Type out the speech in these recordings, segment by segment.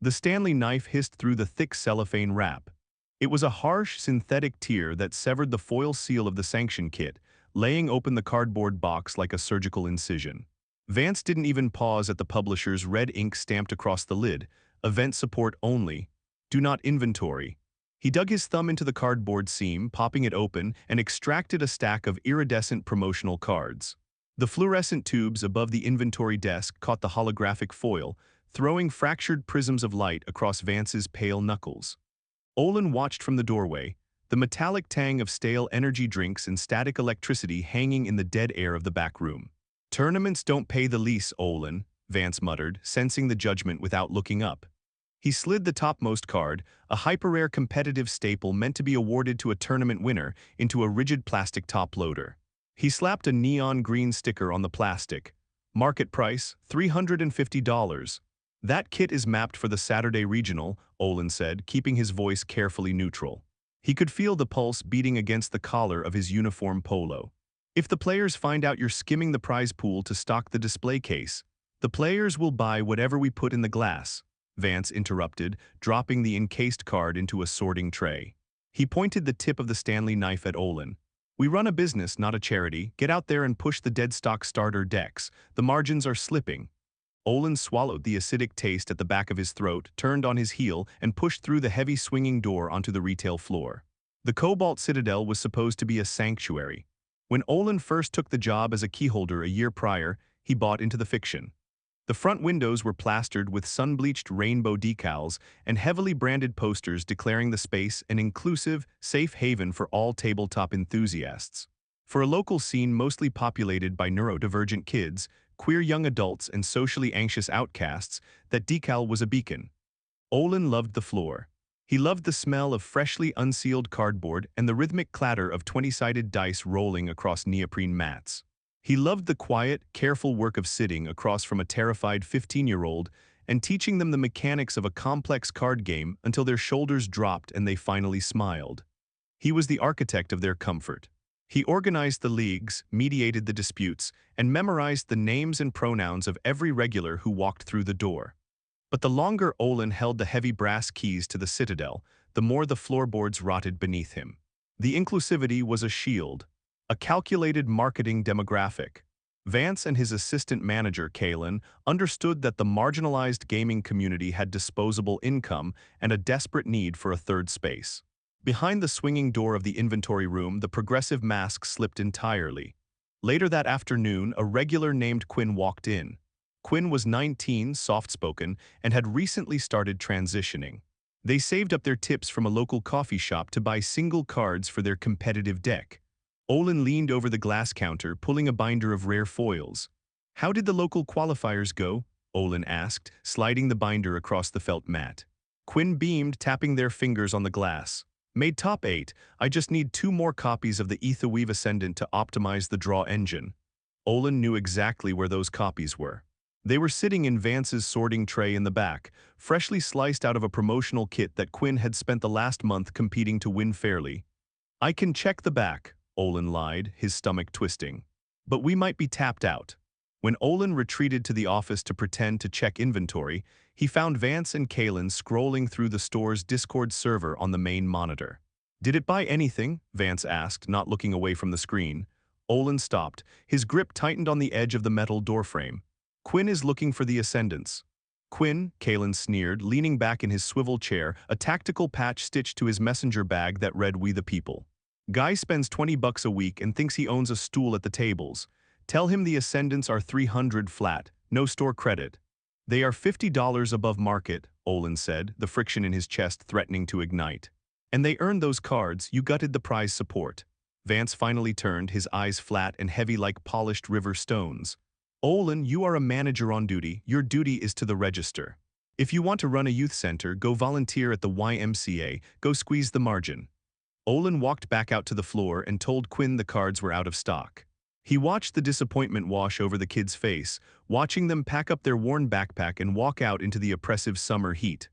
The Stanley knife hissed through the thick cellophane wrap. It was a harsh, synthetic tear that severed the foil seal of the sanction kit, laying open the cardboard box like a surgical incision. Vance didn't even pause at the publisher's red ink stamped across the lid, "Event support only. Do not inventory." He dug his thumb into the cardboard seam, popping it open, and extracted a stack of iridescent promotional cards. The fluorescent tubes above the inventory desk caught the holographic foil, throwing fractured prisms of light across Vance's pale knuckles. Olin watched from the doorway, the metallic tang of stale energy drinks and static electricity hanging in the dead air of the back room. "Tournaments don't pay the lease, Olin," Vance muttered, sensing the judgment without looking up. He slid the topmost card, a hyper-rare competitive staple meant to be awarded to a tournament winner, into a rigid plastic top loader. He slapped a neon green sticker on the plastic. "Market price, $350. "That kit is mapped for the Saturday Regional," Olin said, keeping his voice carefully neutral. He could feel the pulse beating against the collar of his uniform polo. "If the players find out you're skimming the prize pool to stock the display case, the players will buy whatever we put in the glass," Vance interrupted, dropping the encased card into a sorting tray. He pointed the tip of the Stanley knife at Olin. "We run a business, not a charity. Get out there and push the deadstock starter decks. The margins are slipping." Olin swallowed the acidic taste at the back of his throat, turned on his heel, and pushed through the heavy swinging door onto the retail floor. The Cobalt Citadel was supposed to be a sanctuary. When Olin first took the job as a keyholder a year prior, he bought into the fiction. The front windows were plastered with sun-bleached rainbow decals and heavily branded posters declaring the space an inclusive, safe haven for all tabletop enthusiasts. For a local scene mostly populated by neurodivergent kids, queer young adults, and socially anxious outcasts, that decal was a beacon. Olin loved the floor. He loved the smell of freshly unsealed cardboard and the rhythmic clatter of 20-sided dice rolling across neoprene mats. He loved the quiet, careful work of sitting across from a terrified 15-year-old and teaching them the mechanics of a complex card game until their shoulders dropped and they finally smiled. He was the architect of their comfort. He organized the leagues, mediated the disputes, and memorized the names and pronouns of every regular who walked through the door. But the longer Olin held the heavy brass keys to the Citadel, the more the floorboards rotted beneath him. The inclusivity was a shield, a calculated marketing demographic. Vance and his assistant manager, Kalen, understood that the marginalized gaming community had disposable income and a desperate need for a third space. Behind the swinging door of the inventory room, the progressive mask slipped entirely. Later that afternoon, a regular named Quinn walked in. Quinn was 19, soft-spoken, and had recently started transitioning. They saved up their tips from a local coffee shop to buy single cards for their competitive deck. Olin leaned over the glass counter, pulling a binder of rare foils. "How did the local qualifiers go?" Olin asked, sliding the binder across the felt mat. Quinn beamed, tapping their fingers on the glass. "Made top 8. I just need 2 more copies of the Etherweave Ascendant to optimize the draw engine." Olin knew exactly where those copies were. They were sitting in Vance's sorting tray in the back, freshly sliced out of a promotional kit that Quinn had spent the last month competing to win fairly. "I can check the back," Olin lied, his stomach twisting. "But we might be tapped out." When Olin retreated to the office to pretend to check inventory, he found Vance and Kalen scrolling through the store's Discord server on the main monitor. "Did it buy anything?" Vance asked, not looking away from the screen. Olin stopped, his grip tightened on the edge of the metal doorframe. "Quinn is looking for the Ascendants." "Quinn," Kalen sneered, leaning back in his swivel chair, a tactical patch stitched to his messenger bag that read "We the People." "Guy spends $20 a week and thinks he owns a stool at the tables. Tell him the Ascendants are 300 flat, no store credit." "They are $50 above market," Olin said, the friction in his chest threatening to ignite. "And they earned those cards, you gutted the prize support." Vance finally turned, his eyes flat and heavy like polished river stones. "Olin, you are a manager on duty. Your duty is to the register. If you want to run a youth center, go volunteer at the YMCA, go squeeze the margin." Olin walked back out to the floor and told Quinn the cards were out of stock. He watched the disappointment wash over the kid's face, watching them pack up their worn backpack and walk out into the oppressive summer heat.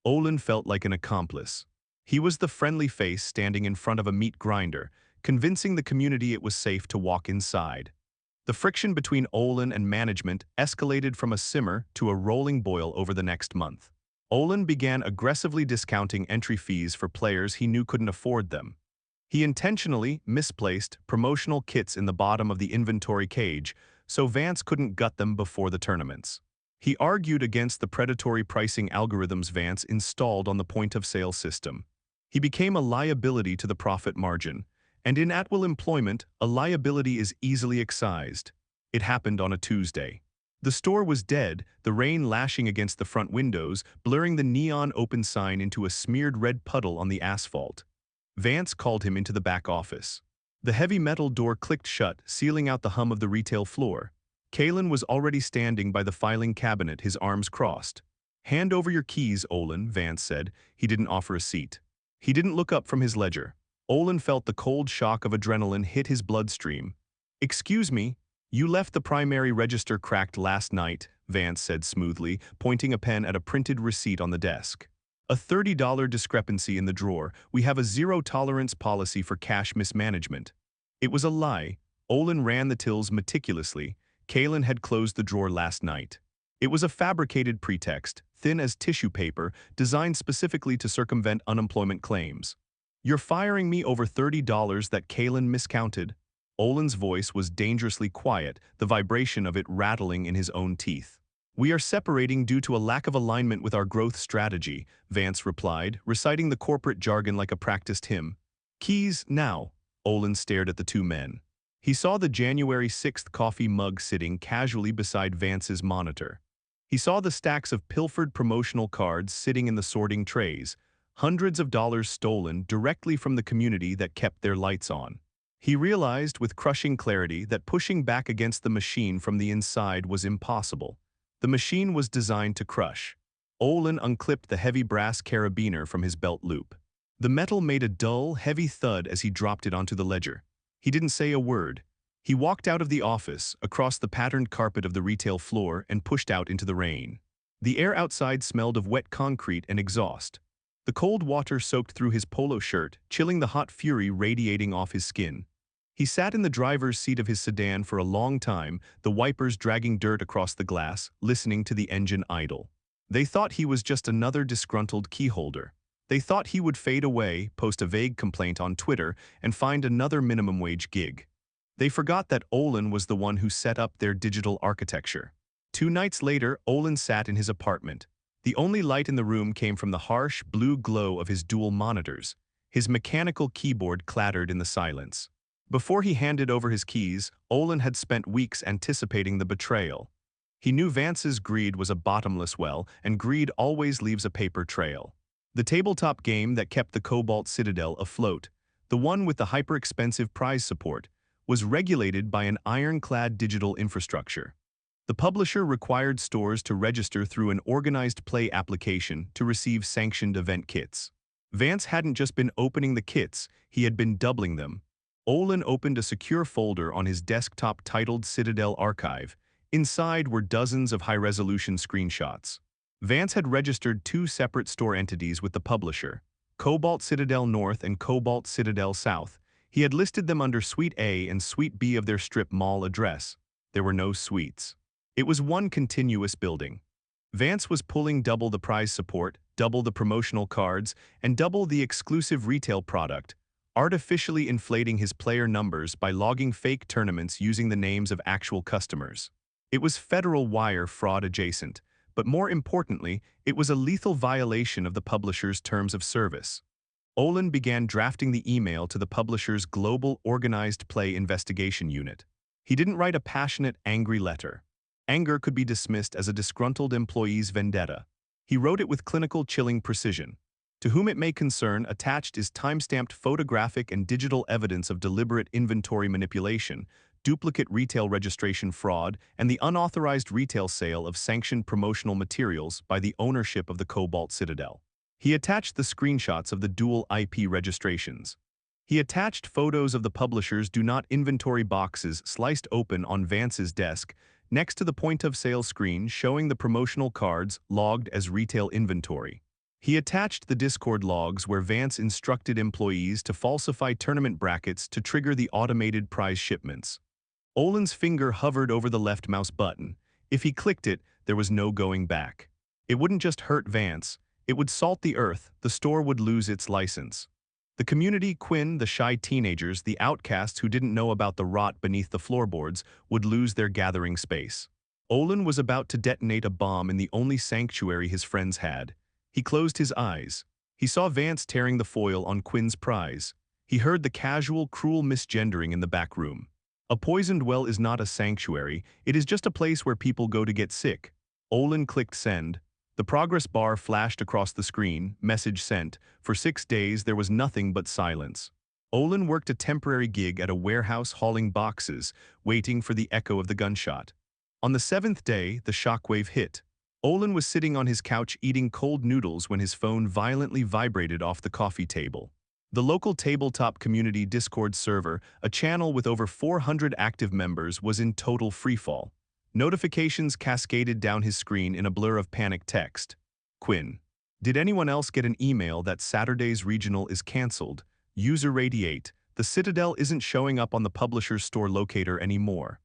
Olin felt like an accomplice. He was the friendly face standing in front of a meat grinder, convincing the community it was safe to walk inside. The friction between Olin and management escalated from a simmer to a rolling boil over the next month. Olin began aggressively discounting entry fees for players he knew couldn't afford them. He intentionally misplaced promotional kits in the bottom of the inventory cage so Vance couldn't gut them before the tournaments. He argued against the predatory pricing algorithms Vance installed on the point-of-sale system. He became a liability to the profit margin, and in at-will employment, a liability is easily excised. It happened on a Tuesday. The store was dead, the rain lashing against the front windows, blurring the neon open sign into a smeared red puddle on the asphalt. Vance called him into the back office. The heavy metal door clicked shut, sealing out the hum of the retail floor. Kalen was already standing by the filing cabinet, his arms crossed. "Hand over your keys, Olin," Vance said. He didn't offer a seat. He didn't look up from his ledger. Olin felt the cold shock of adrenaline hit his bloodstream. "Excuse me, you left the primary register cracked last night," Vance said smoothly, pointing a pen at a printed receipt on the desk. "A $30 discrepancy in the drawer. We have a zero-tolerance policy for cash mismanagement." It was a lie. Olin ran the tills meticulously. Kalen had closed the drawer last night. It was a fabricated pretext, thin as tissue paper, designed specifically to circumvent unemployment claims. "You're firing me over $30 that Kalen miscounted." Olin's voice was dangerously quiet, the vibration of it rattling in his own teeth. "We are separating due to a lack of alignment with our growth strategy," Vance replied, reciting the corporate jargon like a practiced hymn. "Keys, now." Olin stared at the two men. He saw the January 6th coffee mug sitting casually beside Vance's monitor. He saw the stacks of pilfered promotional cards sitting in the sorting trays, hundreds of dollars stolen directly from the community that kept their lights on. He realized with crushing clarity that pushing back against the machine from the inside was impossible. The machine was designed to crush. Olin unclipped the heavy brass carabiner from his belt loop. The metal made a dull, heavy thud as he dropped it onto the ledger. He didn't say a word. He walked out of the office, across the patterned carpet of the retail floor, and pushed out into the rain. The air outside smelled of wet concrete and exhaust. The cold water soaked through his polo shirt, chilling the hot fury radiating off his skin. He sat in the driver's seat of his sedan for a long time, the wipers dragging dirt across the glass, listening to the engine idle. They thought he was just another disgruntled keyholder. They thought he would fade away, post a vague complaint on Twitter, and find another minimum wage gig. They forgot that Olin was the one who set up their digital architecture. 2 nights later, Olin sat in his apartment. The only light in the room came from the harsh, blue glow of his dual monitors. His mechanical keyboard clattered in the silence. Before he handed over his keys, Olin had spent weeks anticipating the betrayal. He knew Vance's greed was a bottomless well, and greed always leaves a paper trail. The tabletop game that kept the Cobalt Citadel afloat, the one with the hyper-expensive prize support, was regulated by an ironclad digital infrastructure. The publisher required stores to register through an organized play application to receive sanctioned event kits. Vance hadn't just been opening the kits, he had been doubling them. Olin opened a secure folder on his desktop titled Citadel Archive. Inside were dozens of high-resolution screenshots. Vance had registered 2 separate store entities with the publisher, Cobalt Citadel North and Cobalt Citadel South. He had listed them under Suite A and Suite B of their strip mall address. There were no suites. It was one continuous building. Vance was pulling double the prize support, double the promotional cards, and double the exclusive retail product, artificially inflating his player numbers by logging fake tournaments using the names of actual customers. It was federal wire fraud adjacent, but more importantly, it was a lethal violation of the publisher's terms of service. Olin began drafting the email to the publisher's Global Organized Play Investigation Unit. He didn't write a passionate, angry letter. Anger could be dismissed as a disgruntled employee's vendetta. He wrote it with clinical, chilling precision. To whom it may concern, attached is time-stamped photographic and digital evidence of deliberate inventory manipulation, duplicate retail registration fraud, and the unauthorized retail sale of sanctioned promotional materials by the ownership of the Cobalt Citadel. He attached the screenshots of the dual IP registrations. He attached photos of the publisher's do not inventory boxes sliced open on Vance's desk, next to the point-of-sale screen showing the promotional cards logged as retail inventory. He attached the Discord logs where Vance instructed employees to falsify tournament brackets to trigger the automated prize shipments. Olin's finger hovered over the left mouse button. If he clicked it, there was no going back. It wouldn't just hurt Vance, it would salt the earth, the store would lose its license. The community, Quinn, the shy teenagers, the outcasts who didn't know about the rot beneath the floorboards, would lose their gathering space. Olin was about to detonate a bomb in the only sanctuary his friends had. He closed his eyes. He saw Vance tearing the foil on Quinn's prize. He heard the casual, cruel misgendering in the back room. A poisoned well is not a sanctuary, it is just a place where people go to get sick. Olin clicked send. The progress bar flashed across the screen, message sent. For 6 days there was nothing but silence. Olin worked a temporary gig at a warehouse hauling boxes, waiting for the echo of the gunshot. On the 7th day, the shockwave hit. Olin was sitting on his couch eating cold noodles when his phone violently vibrated off the coffee table. The local tabletop community Discord server, a channel with over 400 active members, was in total freefall. Notifications cascaded down his screen in a blur of panic text. Quinn. Did anyone else get an email that Saturday's regional is cancelled? User Radiate. The Citadel isn't showing up on the publisher's store locator anymore.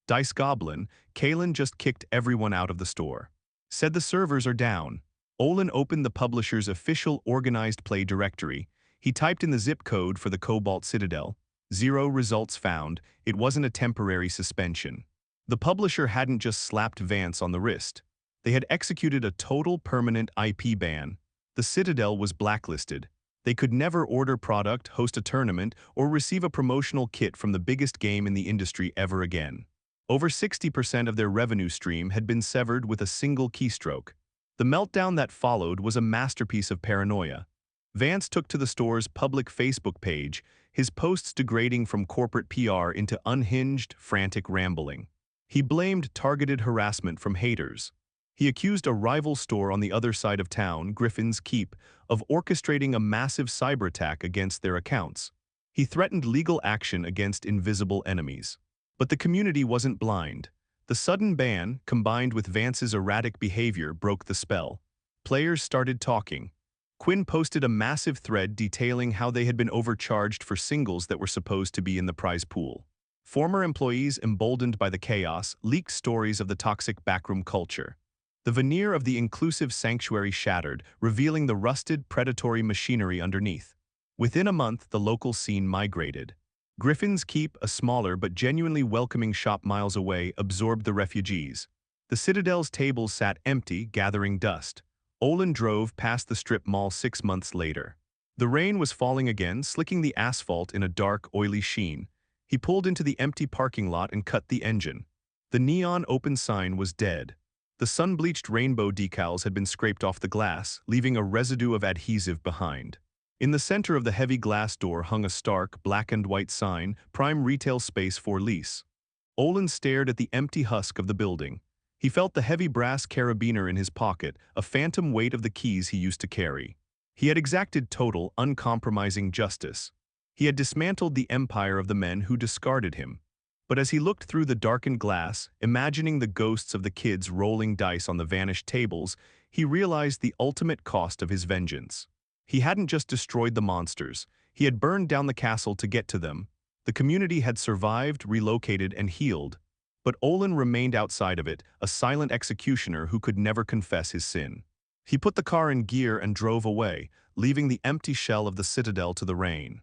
Dice Goblin. Kalen just kicked everyone out of the store. Said the servers are down. Olin opened the publisher's official organized play directory. He typed in the zip code for the Cobalt Citadel. 0 results found. It wasn't a temporary suspension. The publisher hadn't just slapped Vance on the wrist. They had executed a total permanent IP ban. The Citadel was blacklisted. They could never order product, host a tournament, or receive a promotional kit from the biggest game in the industry ever again. Over 60% of their revenue stream had been severed with a single keystroke. The meltdown that followed was a masterpiece of paranoia. Vance took to the store's public Facebook page, his posts degrading from corporate PR into unhinged, frantic rambling. He blamed targeted harassment from haters. He accused a rival store on the other side of town, Griffin's Keep, of orchestrating a massive cyber attack against their accounts. He threatened legal action against invisible enemies. But the community wasn't blind. The sudden ban, combined with Vance's erratic behavior, broke the spell. Players started talking. Quinn posted a massive thread detailing how they had been overcharged for singles that were supposed to be in the prize pool. Former employees, emboldened by the chaos, leaked stories of the toxic backroom culture. The veneer of the inclusive sanctuary shattered, revealing the rusted, predatory machinery underneath. Within a month, the local scene migrated. Griffin's Keep, a smaller but genuinely welcoming shop miles away, absorbed the refugees. The Citadel's tables sat empty, gathering dust. Olin drove past the strip mall 6 months later. The rain was falling again, slicking the asphalt in a dark, oily sheen. He pulled into the empty parking lot and cut the engine. The neon open sign was dead. The sun-bleached rainbow decals had been scraped off the glass, leaving a residue of adhesive behind. In the center of the heavy glass door hung a stark, black-and-white sign, Prime Retail Space for Lease. Olin stared at the empty husk of the building. He felt the heavy brass carabiner in his pocket, a phantom weight of the keys he used to carry. He had exacted total, uncompromising justice. He had dismantled the empire of the men who discarded him. But as he looked through the darkened glass, imagining the ghosts of the kids rolling dice on the vanished tables, he realized the ultimate cost of his vengeance. He hadn't just destroyed the monsters, he had burned down the castle to get to them. The community had survived, relocated, and healed. But Olin remained outside of it, a silent executioner who could never confess his sin. He put the car in gear and drove away, leaving the empty shell of the Citadel to the rain.